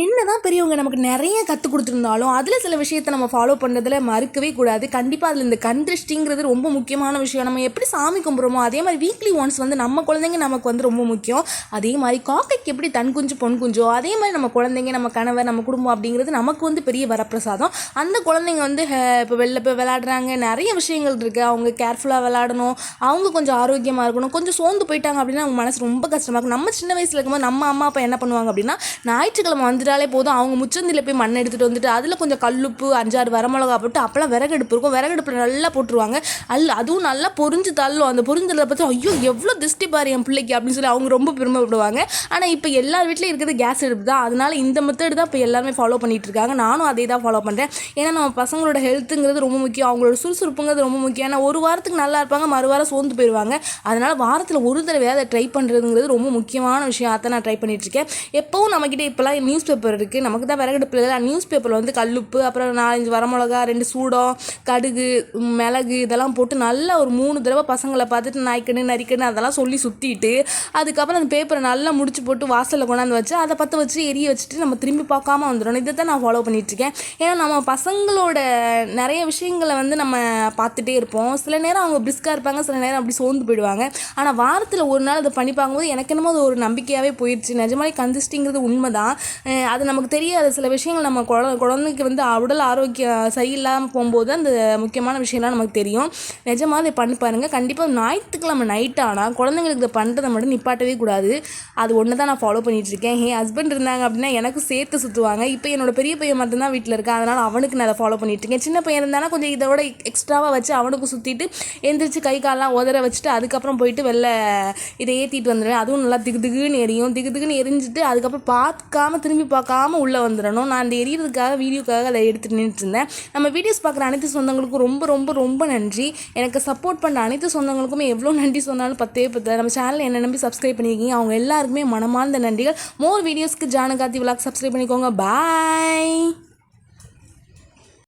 என்னதான் பெரியவங்க நமக்கு நிறைய கற்றுக் கொடுத்துருந்தாலும் அதில் சில விஷயத்தை நம்ம ஃபாலோ பண்ணுறதுல மறுக்கவே கூடாது. கண்டிப்பாக அதில் இந்த கண் திருஷ்டிங்கிறது ரொம்ப முக்கியமான விஷயம். நம்ம எப்படி சாமி கும்பிட்றோமோ அதே மாதிரி வீக்லி ஒன்ஸ் வந்து நம்ம குழந்தைங்க நமக்கு வந்து ரொம்ப முக்கியம். அதே மாதிரி காக்கைக்கு எப்படி தன் குஞ்சு பொன் குஞ்சோ அதே மாதிரி நம்ம குழந்தைங்க, நம்ம கணவர், நம்ம குடும்பம் அப்படிங்கிறது நமக்கு வந்து பெரிய வரப்பிரசாதம். அந்த குழந்தைங்க வந்து இப்போ வெளில போய் விளையாடுறாங்க, நிறைய விஷயங்கள் இருக்குது. அவங்க கேர்ஃபுல்லாக விளையாடணும், அவங்க கொஞ்சம் ஆரோக்கியமாக இருக்கணும். கொஞ்சம் சோர்ந்து போயிட்டாங்க அப்படின்னா அவங்க மனசு ரொம்ப கஷ்டமாக இருக்கும். நம்ம சின்ன வயசில் இருக்கும்போது நம்ம அம்மா அப்பா என்ன பண்ணுவாங்க அப்படின்னா, ஞாயிற்றுக்கிழமை வந்துட்டாலே போதும் அவங்க முச்சந்தியில் போய் மண் எடுத்துகிட்டு வந்துட்டு அதில் கொஞ்சம் கல்லுப்பு 5-6 வரமிளகா போட்டு அப்போலாம் விறகடுப்பு இருக்கும், விறகடுப்பில் நல்லா போட்டுருவாங்க. அதுவும் நல்லா பொரிஞ்சு தள்ளும். அந்த பொரிஞ்சதில் பார்த்து ஐயோ எவ்வளோ திருஷ்டி பாரு என் பிள்ளைக்கு அப்படின்னு சொல்லி அவங்க ரொம்ப பெருமைப்படுவாங்க. ஆனால் இப்போ எல்லார் வீட்லேயும் இருக்கிறது கேஸ் அடுப்பு தான். அதனால இந்த மெத்தட் தான் இப்போ எல்லாருமே ஃபாலோ பண்ணிகிட்டு இருக்காங்க. நானும் அதே தான் ஃபாலோ பண்ணுறேன். ஏன்னா நம்ம பசங்களோட ஹெல்த்துங்கிறது ரொம்ப முக்கியம், அவங்களோட சுறுசுறுப்புங்கிறது ரொம்ப முக்கியம். ஏன்னா ஒரு வாரத்துக்கு நல்லா இருப்பாங்க, மறுவாரம் சோர்ந்து போயிடுவாங்க. அதனால் வாரத்தில் ஒரு தடவை அதை ட்ரை பண்ணுறதுங்கிறது ரொம்ப முக்கியமான விஷயம். அதை நான் ட்ரை பண்ணிகிட்ருக்கேன். எப்போவும் நம்மக்கிட்ட இப்போலாம் நியூஸ் பேப்பர் இருக்குது, நமக்கு தான் விறகடுப்பில் நியூஸ் பேப்பரில் வந்து கல்லுப்பு, அப்புறம் 4-5 வரமிளகா, 2 சூடம், கடுகு, மிளகு இதெல்லாம் போட்டு நல்லா ஒரு 3 தடவை பசங்களை பார்த்துட்டு நாய்க்கண்ணு நரிக்கண்ணு அதெல்லாம் சொல்லி சுற்றிட்டு அதுக்கப்புறம் அந்த பேப்பரை நல்லா முடிச்சு போட்டு வாசலில் கொண்டாந்து வச்சு அதை பற்ற வச்சு எரிய வச்சுட்டு நம்ம திரும்பி பார்க்காம வந்துடணும். இதை தான் நான் ஃபாலோ பண்ணிகிட்ருக்கேன். ஏன்னா நம்ம பசங்களோட நிறைய விஷயங்களை வந்து நம்ம பார்த்துட்டே இருப்போம். சில நேரம் அவங்க பிரிஸ்காக இருப்பாங்க, சில நேரம் அப்படி சோர்ந்து போயிடுவாங்க. ஆனால் வாரத்தில் ஒரு நாள் அதை பண்ணி பார்க்கும்போது எனக்கு என்னமோ அது ஒரு நம்பிக்கையாகவே போயிடுச்சு. நிஜமாலே கன்சிஸ்டிங்கிறது உண்மை தான். அது நமக்கு தெரியாது. சில விஷயங்கள் நம்ம குழந்தைக்கு வந்து உடல் ஆரோக்கியம் சரியில்லாமல் போகும்போது அந்த முக்கியமான விஷயம்லாம் நமக்கு தெரியும். நிஜமாக அதை பண்ணி பாருங்கள். கண்டிப்பாக ஞாயிற்றுக்கிழமை நைட் ஆனால் குழந்தைங்களுக்கு இதை பண்ணுறதை மட்டும் நிப்பாட்டவே கூடாது. அது ஒன்று தான் நான் ஃபாலோ பண்ணிகிட்ருக்கேன். என் ஹஸ்பண்ட் இருந்தாங்க அப்படின்னா எனக்கு சேர்த்து சுற்றுவாங்க. இப்போ என்னோடய பெரிய பையன் மட்டும்தான் வீட்டில் இருக்கேன், அதனால் அவனுக்கு நான் அதை ஃபாலோ பண்ணிகிட்ருக்கேன். சின்ன பையன் இருந்தானா கொஞ்சம் இதோட எக்ஸ்ட்ராவாக வச்சு அவனுக்கு சுற்றிட்டு எந்திரிச்சு கை காலெலாம் உதற வச்சுட்டு அதுக்கப்புறம் போயிட்டு வெளில இதை ஏற்றிட்டு வந்துடுவேன். அதுவும் நல்லா திகுன்னு எரியும். திகுன்னு எரிஞ்சிட்டு அதுக்கப்புறம் பார்க்காம திரும்பி பார்க்காம உள்ளே வந்துடணும். நான் அந்த எரியறதுக்காக வீடியோக்காக அதை எடுத்துகிட்டு நின்றுருந்தேன். நம்ம வீடியோஸ் பார்க்குற அனைத்து சொந்தங்களுக்கும் ரொம்ப ரொம்ப ரொம்ப நன்றி. எனக்கு சப்போர்ட் பண்ணுற அனைத்து சொந்தங்களுக்குமே எவ்வளோ நன்றி சொன்னாலும் பத்தே பத்தாது. நம்ம சேனலில் என்ன நம்பி சப்ஸ்கிரைப் பண்ணியிருக்கீங்க, அவங்க எல்லாருக்குமே மனமார்ந்த நன்றிகள். மோர் வீடியோஸ்க்கு ஜானகாத்தி விலாக் சப்ஸ்கிரைப் பண்ணிக்கோங்க. பாய்.